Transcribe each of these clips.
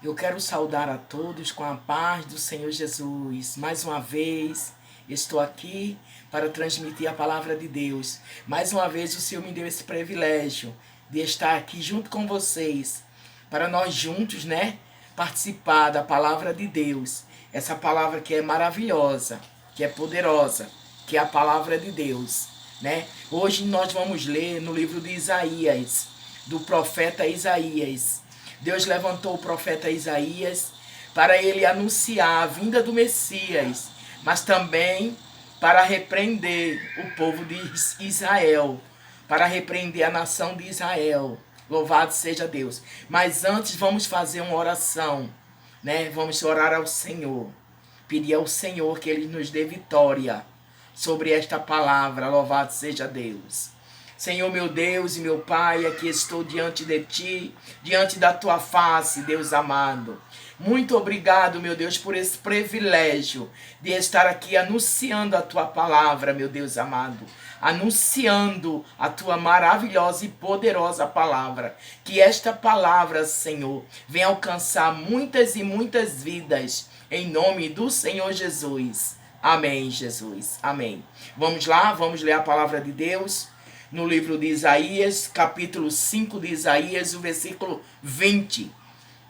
Eu quero saudar a todos com a paz do Senhor Jesus. Mais uma vez, estou aqui para transmitir a palavra de Deus. Mais uma vez, o Senhor me deu esse privilégio de estar aqui junto com vocês, para nós juntos, participar da palavra de Deus. Essa palavra que é maravilhosa, que é poderosa, que é a palavra de Deus, Hoje nós vamos ler no livro de Isaías, do profeta Isaías. Deus levantou o profeta Isaías para ele anunciar a vinda do Messias, mas também para repreender o povo de Israel, para repreender a nação de Israel. Louvado seja Deus. Mas antes vamos fazer uma oração, Vamos orar ao Senhor, pedir ao Senhor que Ele nos dê vitória sobre esta palavra. Louvado seja Deus. Senhor, meu Deus e meu Pai, aqui estou diante de Ti, diante da Tua face, Deus amado. Muito obrigado, meu Deus, por esse privilégio de estar aqui anunciando a Tua palavra, meu Deus amado. Anunciando a Tua maravilhosa e poderosa palavra. Que esta palavra, Senhor, venha alcançar muitas e muitas vidas, em nome do Senhor Jesus. Amém, Jesus. Amém. Vamos lá, vamos ler a palavra de Deus. No livro de Isaías, capítulo 5 de Isaías, o versículo 20,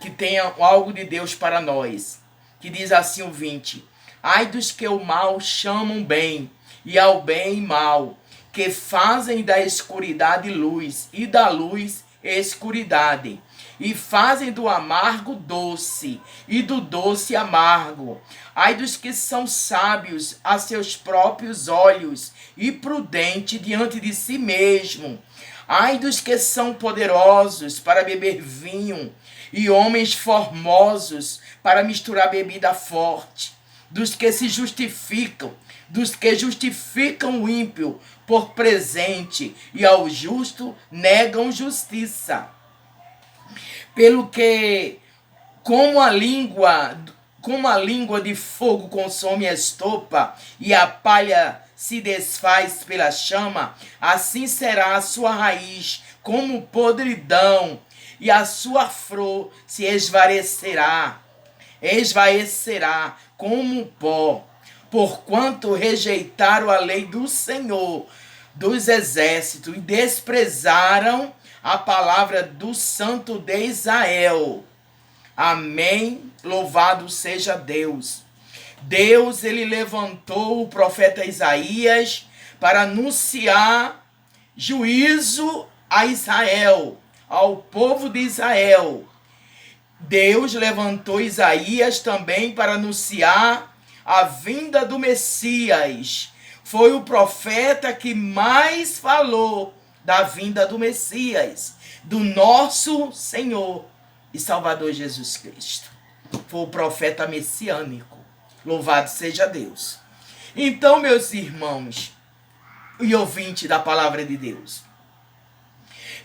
que tem algo de Deus para nós, que diz assim o 20: Ai dos que o mal chamam bem, e ao bem mal, que fazem da escuridade luz, e da luz escuridade, e fazem do amargo doce, e do doce amargo. Ai dos que são sábios a seus próprios olhos, e prudente diante de si mesmo. Ai dos que são poderosos para beber vinho, e homens formosos para misturar bebida forte. Dos que se justificam, dos que justificam o ímpio por presente, e ao justo negam justiça. Pelo que, como a língua de fogo consome a estopa, e a palha se desfaz pela chama, assim será a sua raiz como podridão, e a sua flor se esvaecerá como pó, porquanto rejeitaram a lei do Senhor dos exércitos e desprezaram a palavra do Santo de Israel. Amém. Louvado seja Deus. Deus, ele levantou o profeta Isaías para anunciar juízo a Israel, ao povo de Israel. Deus levantou Isaías também para anunciar a vinda do Messias. Foi o profeta que mais falou da vinda do Messias, do nosso Senhor e Salvador Jesus Cristo. Foi o profeta messiânico. Louvado seja Deus. Então, meus irmãos e ouvintes da palavra de Deus,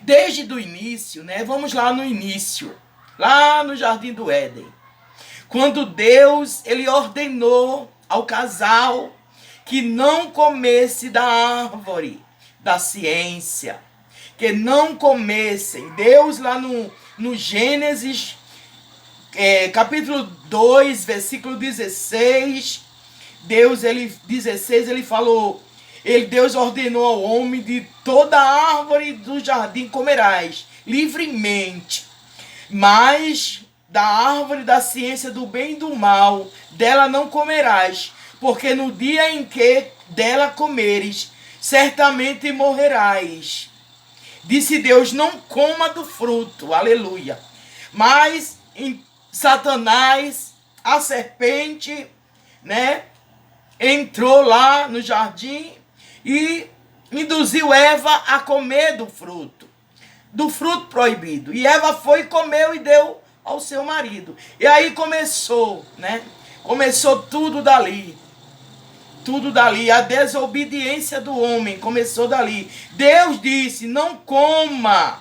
desde o início, vamos lá no início, lá no Jardim do Éden, quando Deus, ele ordenou ao casal que não comesse da árvore da ciência, que não comessem. Deus lá no Gênesis, capítulo 2, versículo 16, ele falou, Deus ordenou ao homem: de toda árvore do jardim comerás livremente, mas da árvore da ciência do bem e do mal, dela não comerás, porque no dia em que dela comeres, certamente morrerás. Disse Deus: não coma do fruto, aleluia. Mas Satanás, a serpente, entrou lá no jardim e induziu Eva a comer do fruto proibido. E Eva foi e comeu e deu ao seu marido. E aí começou, Começou tudo dali. A desobediência do homem começou dali. Deus disse: não coma,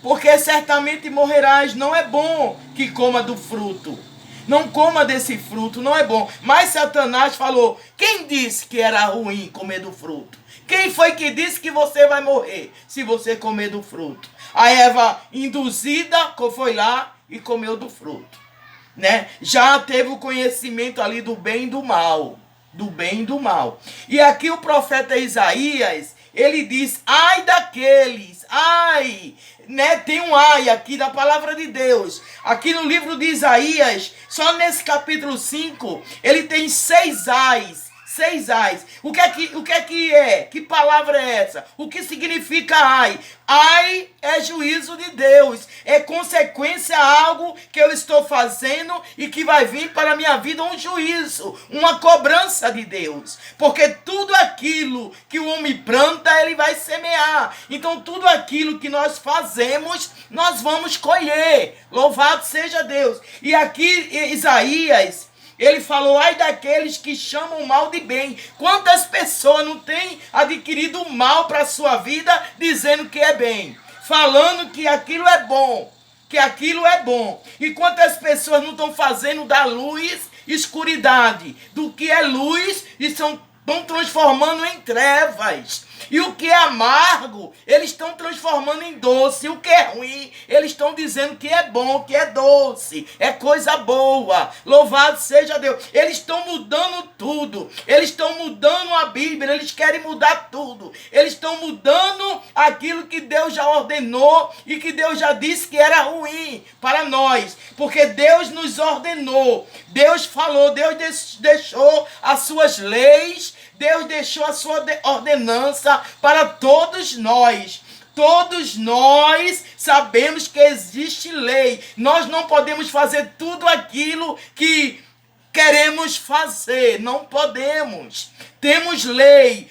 porque certamente morrerás. Não é bom que coma do fruto. Não coma desse fruto, não é bom. Mas Satanás falou: quem disse que era ruim comer do fruto? Quem foi que disse que você vai morrer se você comer do fruto? A Eva, induzida, foi lá e comeu do fruto. né, já teve o conhecimento ali do bem e do mal. Do bem e do mal. E aqui o profeta Isaías, ele diz, ai daqueles, ai, né? Tem um ai aqui da palavra de Deus. Aqui no livro de Isaías, só nesse capítulo 5, ele tem 6 ais. 6 ais. O que é? Que palavra é essa? O que significa ai? Ai é juízo de Deus. É consequência a algo que eu estou fazendo e que vai vir para a minha vida um juízo, uma cobrança de Deus. Porque tudo aquilo que o homem planta, ele vai semear. Então tudo aquilo que nós fazemos, nós vamos colher. Louvado seja Deus. E aqui Isaías, ele falou, ai daqueles que chamam o mal de bem. Quantas pessoas não têm adquirido o mal para a sua vida, dizendo que é bem, falando que aquilo é bom, que aquilo é bom. E quantas pessoas não estão fazendo da luz escuridade, do que é luz e estão transformando em trevas. E o que é amargo, eles estão transformando em doce. E o que é ruim, eles estão dizendo que é bom, que é doce, é coisa boa. Louvado seja Deus. Eles estão mudando tudo. Eles estão mudando a Bíblia. Eles querem mudar tudo. Eles estão mudando aquilo que Deus já ordenou e que Deus já disse que era ruim para nós. Porque Deus nos ordenou. Deus falou, Deus deixou as suas leis, Deus deixou a sua ordenança para todos nós. Todos nós sabemos que existe lei. Nós não podemos fazer tudo aquilo que queremos fazer. Não podemos. Temos lei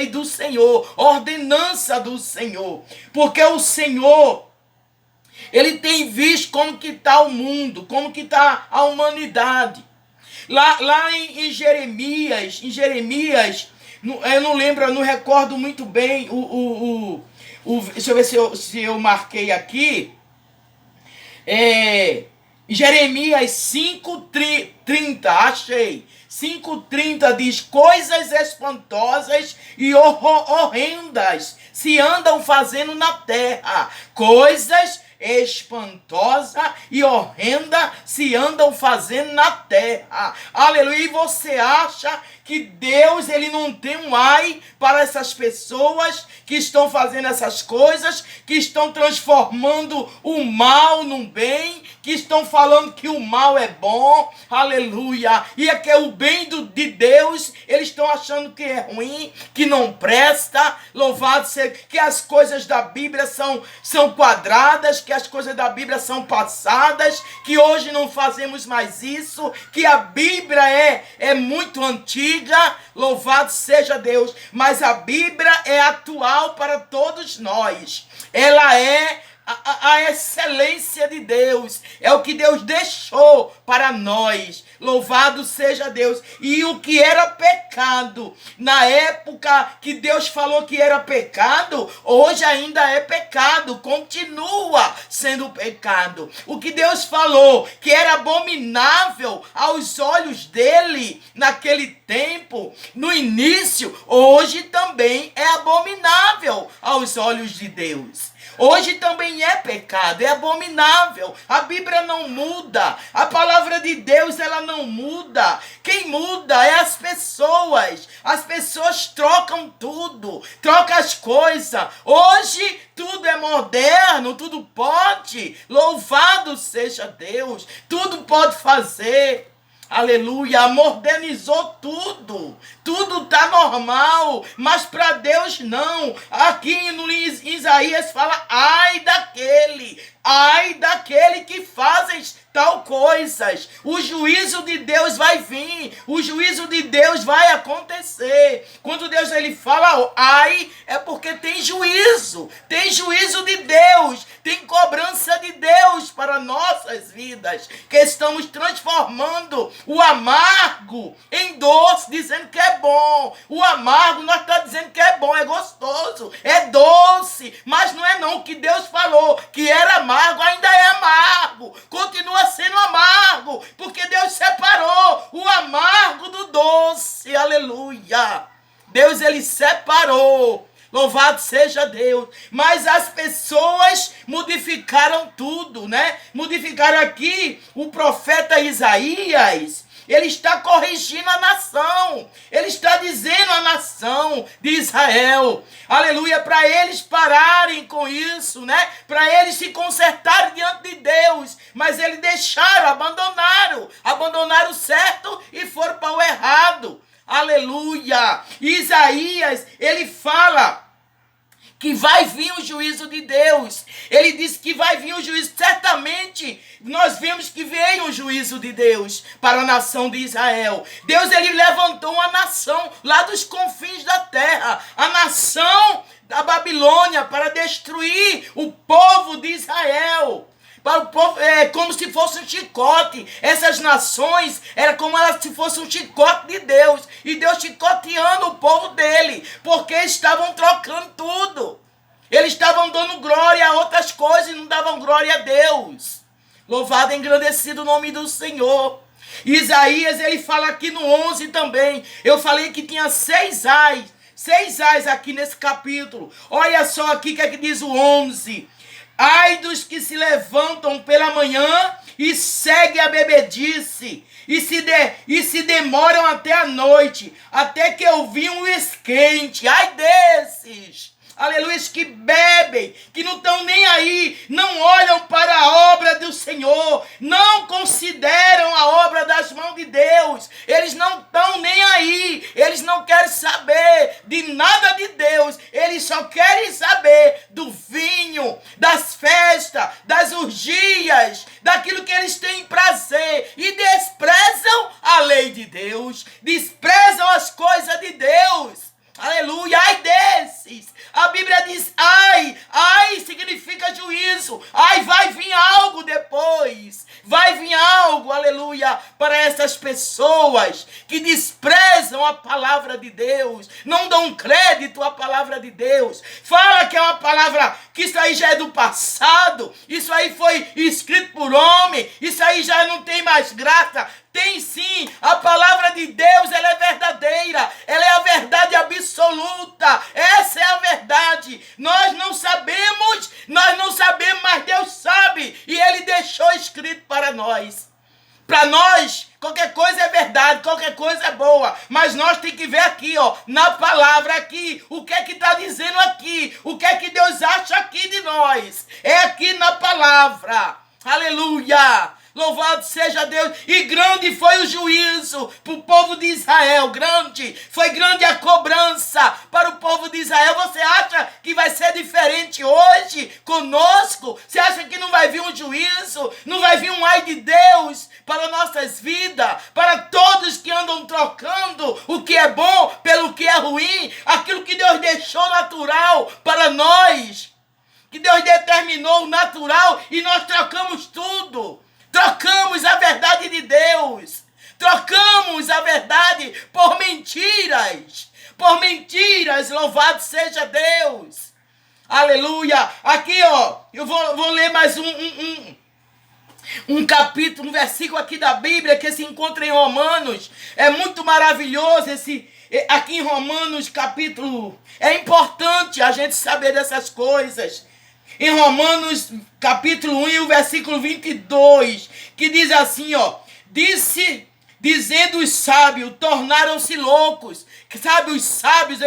do Senhor, ordenança do Senhor. Porque o Senhor, ele tem visto como que está o mundo, como que está a humanidade. Lá em Jeremias, eu não lembro, eu não recordo muito bem deixa eu ver se eu marquei aqui. Jeremias 5:30, achei. 5:30 diz, coisas espantosas e horrendas se andam fazendo na terra. Coisas espantosa e horrenda se andam fazendo na terra. Aleluia. E você acha que Deus, ele não tem um ai para essas pessoas que estão fazendo essas coisas, que estão transformando o mal num bem, que estão falando que o mal é bom? Aleluia. E é que é o bem de Deus, eles estão achando que é ruim, que não presta. Louvado seja, que as coisas da Bíblia são quadradas, que as coisas da Bíblia são passadas, que hoje não fazemos mais isso, que a Bíblia é muito antiga. Louvado seja Deus. Mas a Bíblia é atual para todos nós. Ela é a excelência de Deus, é o que Deus deixou para nós. Louvado seja Deus. E o que era pecado na época que Deus falou que era pecado, hoje ainda é pecado, continua sendo pecado. O que Deus falou que era abominável aos olhos dele naquele tempo, no início, hoje também é abominável aos olhos de Deus. Hoje também é pecado, é abominável. A Bíblia não muda. A palavra de Deus, ela não muda. Quem muda é as pessoas. As pessoas trocam tudo, trocam as coisas. Hoje tudo é moderno, tudo pode. Louvado seja Deus. Tudo pode fazer. Aleluia, modernizou tudo. Tudo está normal, mas para Deus não. Aqui no Isaías fala, ai daquele que fazem tal coisas. O juízo de Deus vai vir, o juízo de Deus vai acontecer. Quando Deus ele fala ai, é porque tem juízo de Deus, tem cobrança de Deus para nossas vidas, que estamos transformando o amargo em doce, dizendo que é bom. O amargo nós estamos dizendo que é bom, é gostoso, é doce, mas não é não. O que Deus falou que era amargo, ainda é amargo, continua sendo amargo, porque Deus separou o amargo do doce. Aleluia. Deus ele separou Louvado seja Deus. Mas as pessoas modificaram tudo, né? Modificaram aqui o profeta Isaías. Ele está corrigindo a nação. Ele está dizendo à nação de Israel, aleluia, para eles pararem com isso, né? Para eles se consertarem diante de Deus. Mas eles deixaram, abandonaram o certo e foram para o errado. Aleluia. Isaías, ele fala que vai vir o juízo de Deus. Ele disse que vai vir o juízo. Certamente, nós vemos que veio o juízo de Deus para a nação de Israel. Deus, ele levantou uma nação lá dos confins da terra. A nação da Babilônia para destruir o povo de Israel. Para o povo, como se fosse um chicote. Essas nações era como se fosse um chicote de Deus. E Deus chicoteando o povo dele. Porque estavam trocando tudo. Eles estavam dando glória a outras coisas e não davam glória a Deus. Louvado e engrandecido o nome do Senhor. Isaías, ele fala aqui no 11 também. Eu falei que tinha 6 ais. 6 ais aqui nesse capítulo. Olha só aqui o que é que diz o 11. Ai dos que se levantam pela manhã e seguem a bebedice, e se demoram até a noite, até que eu vi um esquente. Ai desses, aleluia, que bebem, que não estão nem aí, não olham para a obra do Senhor, não consideram a obra das mãos de Deus, eles não estão nem aí, eles não querem saber de nada de Deus, eles só querem saber do vinho, das festas, das orgias, daquilo que eles têm prazer, e desprezam a lei de Deus, desprezam as coisas de Deus. Aleluia, ai desses. A Bíblia diz ai significa juízo. Ai, vai vir algo depois. Vai vir algo, aleluia, para essas pessoas que desprezam a palavra de Deus, não dão crédito à palavra de Deus. Fala que é uma palavra, que isso aí já é do passado, isso aí foi escrito por homem, isso aí já não tem mais graça. Tem sim, a palavra de Deus, ela é verdadeira, ela é a verdade absoluta, essa é a verdade. Nós não sabemos, mas Deus sabe, e Ele deixou escrito para nós. Para nós, qualquer coisa é verdade, qualquer coisa é boa, mas nós tem que ver aqui, ó, na palavra aqui, o que é que está dizendo aqui, o que é que Deus acha aqui de nós, é aqui na palavra, aleluia. Louvado seja Deus. E grande foi o juízo para o povo de Israel. Foi grande a cobrança para o povo de Israel. Você acha que vai ser diferente hoje conosco? Você acha que não vai vir um juízo? Não vai vir um ai de Deus para nossas vidas? Para todos que andam trocando o que é bom pelo que é ruim? Aquilo que Deus deixou natural para nós. Que Deus determinou o natural e nós trocamos tudo. Trocamos a verdade de Deus. Trocamos a verdade por mentiras. Por mentiras, louvado seja Deus. Aleluia. Aqui, ó, eu vou ler mais um capítulo, um versículo aqui da Bíblia que se encontra em Romanos. É muito maravilhoso aqui em Romanos capítulo. É importante a gente saber dessas coisas. Em Romanos capítulo 1 e o versículo 22, que diz assim, ó, dizendo os sábios, tornaram-se loucos. Sabe, os sábios,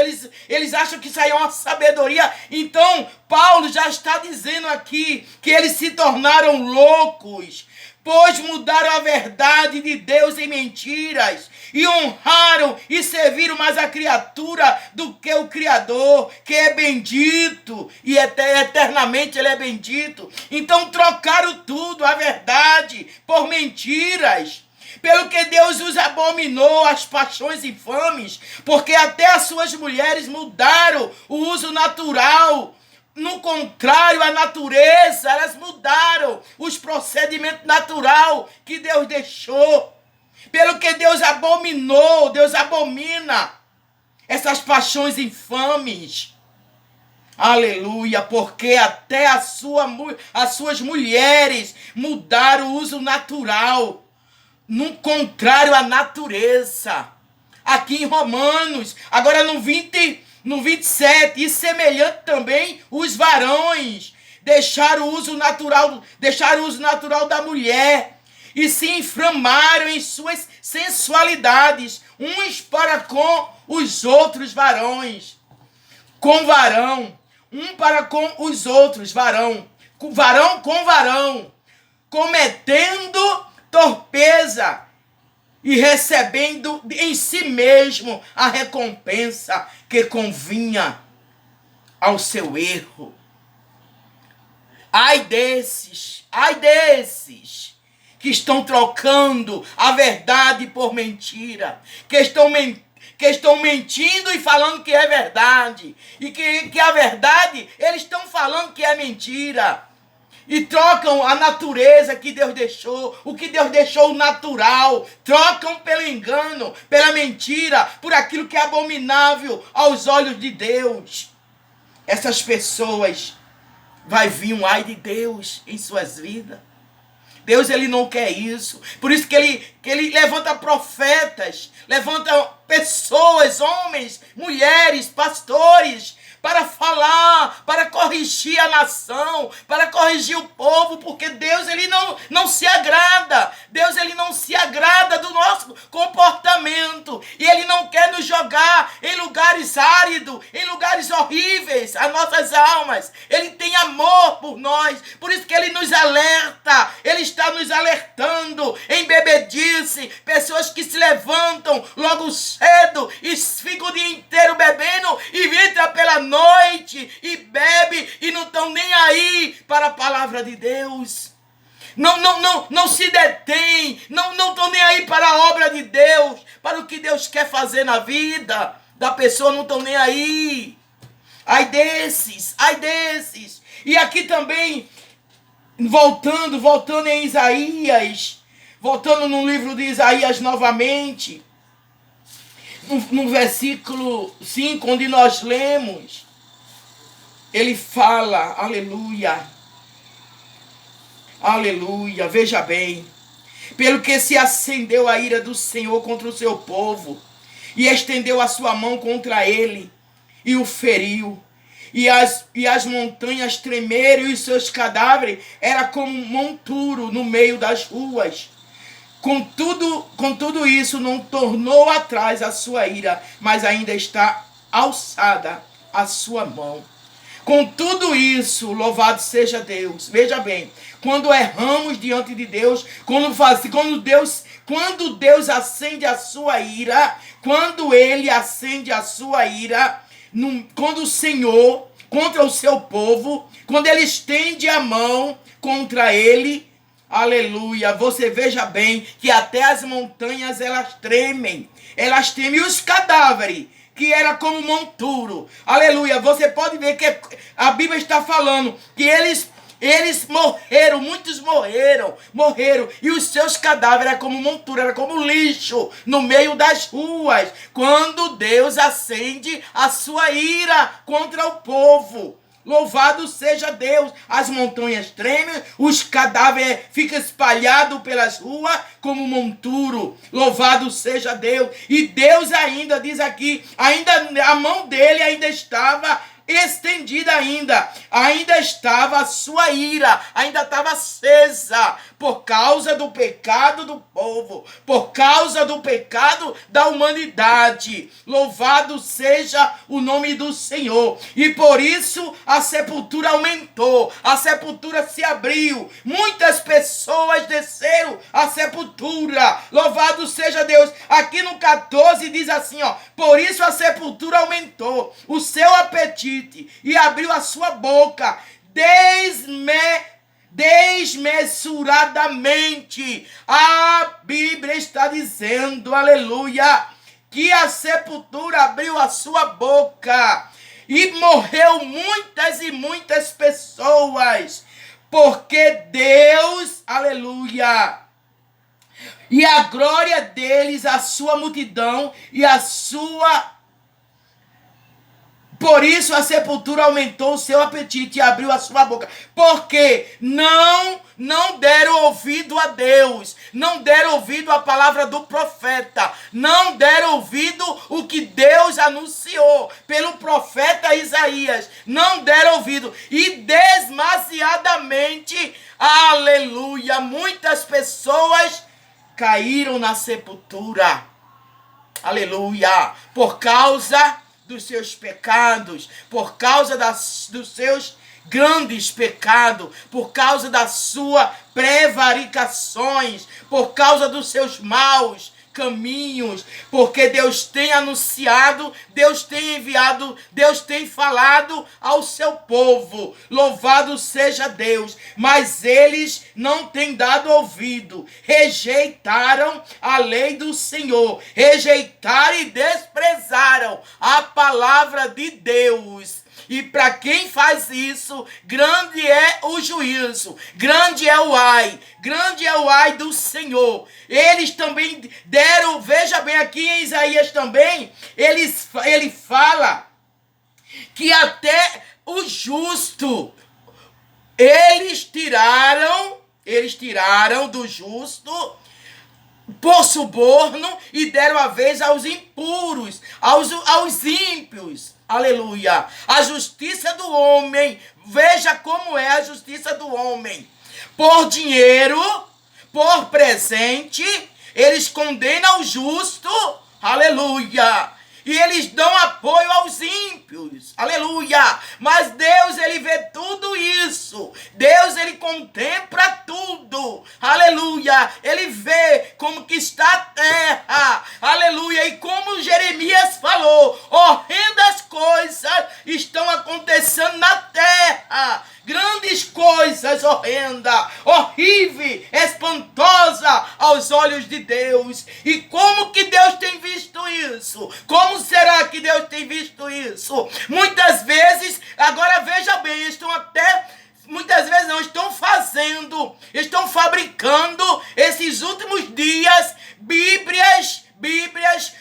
eles acham que isso aí é uma sabedoria. Então, Paulo já está dizendo aqui que eles se tornaram loucos, pois mudaram a verdade de Deus em mentiras, e honraram e serviram mais a criatura do que o Criador, que é bendito, e eternamente Ele é bendito. Então trocaram tudo, a verdade, por mentiras, pelo que Deus os abominou, as paixões infames, porque até as suas mulheres mudaram o uso natural. No contrário à natureza, elas mudaram os procedimentos naturais que Deus deixou. Pelo que Deus abominou, Deus abomina essas paixões infames. Aleluia, porque até as suas mulheres mudaram o uso natural. No contrário à natureza. Aqui em Romanos, agora no No 27, e semelhante também os varões, deixaram o uso natural da mulher, e se inflamaram em suas sensualidades, uns para com os outros varões, com varão, um para com os outros, varão com varão, cometendo torpeza e recebendo em si mesmo a recompensa que convinha ao seu erro. Ai desses que estão trocando a verdade por mentira, que estão mentindo e falando que é verdade, e que a verdade eles estão falando que é mentira. E trocam a natureza que Deus deixou, o que Deus deixou natural, trocam pelo engano, pela mentira, por aquilo que é abominável aos olhos de Deus. Essas pessoas, vai vir um ai de Deus em suas vidas. Deus, ele não quer isso. Por isso que ele levanta profetas, levanta pessoas, homens, mulheres, pastores, para falar, para corrigir a nação, para corrigir o povo, porque Deus, ele não se agrada. Deus, ele não se agrada do nosso comportamento. E ele não quer nos jogar em lugares áridos, em lugares horríveis, as nossas almas. Ele tem amor por nós. Por isso que ele nos alerta. Ele está nos alertando em bebedice. Pessoas que se levantam logo cedo e ficam o dia inteiro bebendo e entram pela noite e bebe e não estão nem aí para a palavra de Deus. Não se detém, não estão nem aí para a obra de Deus, para o que Deus quer fazer na vida da pessoa, não estão nem aí. Ai desses. E aqui também, voltando em Isaías, voltando no livro de Isaías novamente, no versículo 5, onde nós lemos, ele fala, aleluia, veja bem, pelo que se acendeu a ira do Senhor contra o seu povo, e estendeu a sua mão contra ele, e o feriu, e as montanhas tremeram, e os seus cadáveres era como um monturo no meio das ruas. Com tudo isso, não tornou atrás a sua ira, mas ainda está alçada a sua mão. Com tudo isso, louvado seja Deus. Veja bem, quando erramos diante de Deus, quando Deus acende a sua ira, quando ele acende a sua ira, quando o Senhor, contra o seu povo, quando ele estende a mão contra ele, aleluia, você veja bem que até as montanhas elas tremem, e os cadáveres, que era como monturo, aleluia, você pode ver que a Bíblia está falando que eles morreram, muitos morreram, e os seus cadáveres eram como montura, era como lixo no meio das ruas, quando Deus acende a sua ira contra o povo. Louvado seja Deus, as montanhas tremem, os cadáveres ficam espalhados pelas ruas como monturo. Louvado seja Deus. E Deus ainda diz aqui, ainda a mão dele ainda estava estendida ainda estava a sua ira, ainda estava acesa por causa do pecado do povo, por causa do pecado da humanidade. Louvado seja o nome do Senhor. E por isso a sepultura aumentou, a sepultura se abriu, muitas pessoas desceram a sepultura. Louvado seja Deus. Aqui no 14 diz assim, ó, por isso a sepultura aumentou o seu apetite e abriu a sua boca desmesuradamente. A Bíblia está dizendo, aleluia, que a sepultura abriu a sua boca e morreu muitas e muitas pessoas, porque Deus, aleluia, e a glória deles, a sua multidão e a sua Por isso a sepultura aumentou o seu apetite e abriu a sua boca. Porque não deram ouvido a Deus. Não deram ouvido à palavra do profeta. Não deram ouvido o que Deus anunciou pelo profeta Isaías. Não deram ouvido. E demasiadamente, aleluia, muitas pessoas caíram na sepultura. Aleluia. Por causa dos seus pecados, por causa dos seus grandes pecados, por causa das suas prevaricações, por causa dos seus maus caminhos, porque Deus tem anunciado, Deus tem enviado, Deus tem falado ao seu povo. Louvado seja Deus, mas eles não têm dado ouvido, rejeitaram a lei do Senhor, rejeitaram e desprezaram a palavra de Deus. E para quem faz isso, grande é o juízo, grande é o ai do Senhor. Eles também deram, veja bem aqui em Isaías também, ele fala que até o justo, eles tiraram do justo por suborno e deram a vez aos impuros, aos ímpios. Aleluia. A justiça do homem, veja como é a justiça do homem. Por dinheiro, por presente, eles condenam o justo, aleluia. E eles dão apoio aos ímpios, aleluia. Mas Deus, ele vê tudo isso. Deus, ele contempla tudo, aleluia. Ele vê como que está a terra, aleluia. E como Jeremias falou, horrendas coisas estão acontecendo na terra. Grandes coisas horrendas, horrível, espantosa aos olhos de Deus. E como que Deus tem visto isso? Como será que Deus tem visto isso? Muitas vezes, agora veja bem, estão fabricando esses últimos dias Bíblias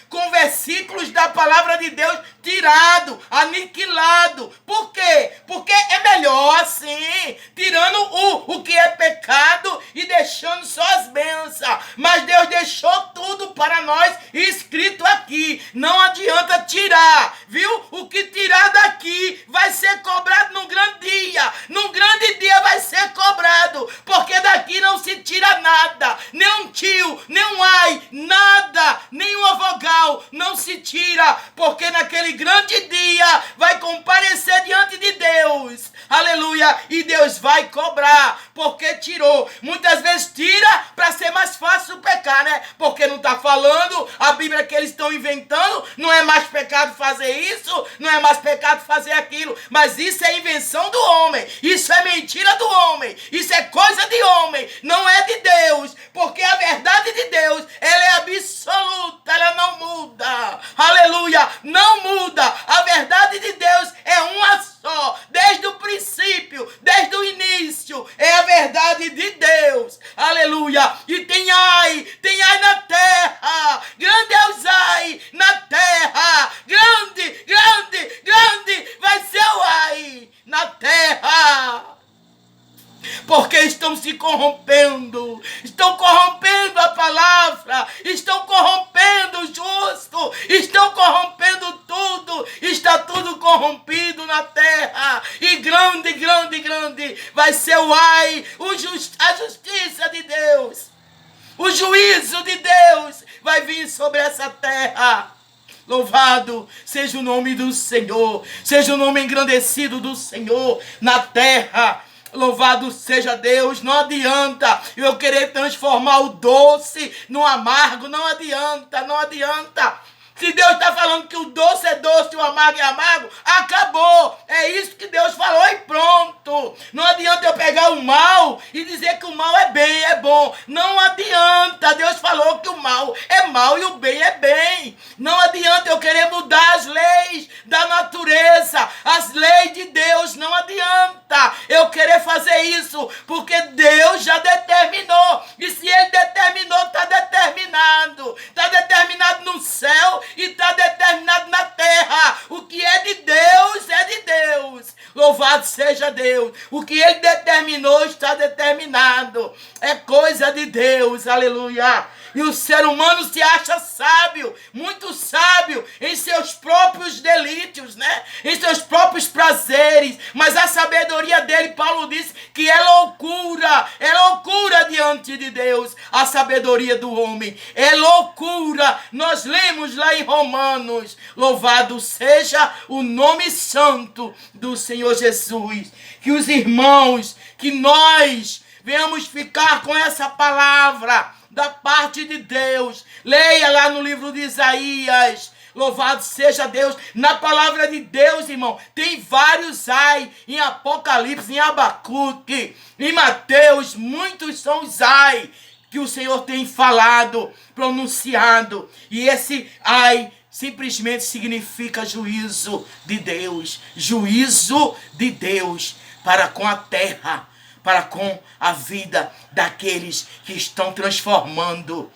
com versículos da palavra de Deus tirado, aniquilado. Por quê? Porque é melhor assim, tirando o que é pecado e deixando só as bênçãos. Mas Deus deixou tudo para nós escrito aqui. Não adianta tirar, viu? O que tirar daqui vai ser cobrado num grande dia. Num grande dia vai ser cobrado, porque daqui não se tira nada. Nem um tio, nem um ai, nada, nenhuma vogal não se tira, porque naquele grande dia vai comparecer diante de Deus, aleluia, e Deus vai cobrar, porque tirou. Muitas vezes tira para ser mais fácil pecar, né? Porque não está falando, a Bíblia que eles estão inventando, não é mais pecado fazer isso, não é mais pecado fazer aquilo, mas isso é invenção do homem, isso é mentira do homem, isso é coisa de homem, não é de Deus, porque a verdade de Deus, ela é absoluta, ela não muda, aleluia, não muda. A verdade de Deus é uma só, desde o princípio, desde o início, é a verdade de Deus, aleluia. E tem ai na terra, grande é os ai na terra, grande vai ser o ai na terra. Porque estão se corrompendo, estão corrompendo a palavra, estão corrompendo o justo, estão corrompendo tudo, está tudo corrompido na terra. E grande vai ser o ai, a justiça de Deus, o juízo de Deus vai vir sobre essa terra. Louvado seja o nome do Senhor, seja o nome engrandecido do Senhor na terra. Louvado seja Deus. Não adianta eu querer transformar o doce no amargo. Não adianta. Se Deus está falando que o doce é doce e o amargo é amargo, acabou. É isso que Deus falou e pronto. Não adianta eu pegar o mal e dizer que o mal é bem, é bom. Não adianta. Deus falou que o mal é mal e o bem é bem. Não adianta eu querer mudar as leis da natureza, as leis de Deus. Não adianta eu querer fazer isso, porque Deus já determinou. E se Ele determinou, está determinado. Está determinado no céu e está determinado na terra. O que é de Deus Deus. O que ele determinou está determinado. É coisa de Deus, aleluia. E o ser humano se acha sábio, muito sábio em seus próprios delírios, né? Em seus próprios prazeres. Mas a sabedoria dele, Paulo disse que é loucura diante de Deus. A sabedoria do homem é loucura. Nós lemos lá em Romanos: louvado seja o nome santo do Senhor Jesus. Que os irmãos, que nós venhamos ficar com essa palavra da parte de Deus. Leia lá no livro de Isaías. Louvado seja Deus. Na palavra de Deus, irmão, tem vários ai. Em Apocalipse, em Abacuque, em Mateus, muitos são os ai que o Senhor tem falado, pronunciado. E esse ai simplesmente significa juízo de Deus. Juízo de Deus para com a terra, para com a vida daqueles que estão transformando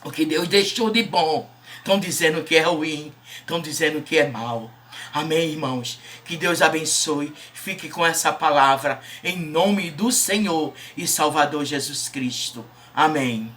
o que Deus deixou de bom. Estão dizendo que é ruim, estão dizendo que é mal. Amém, irmãos? Que Deus abençoe. Fique com essa palavra em nome do Senhor e Salvador Jesus Cristo. Amém.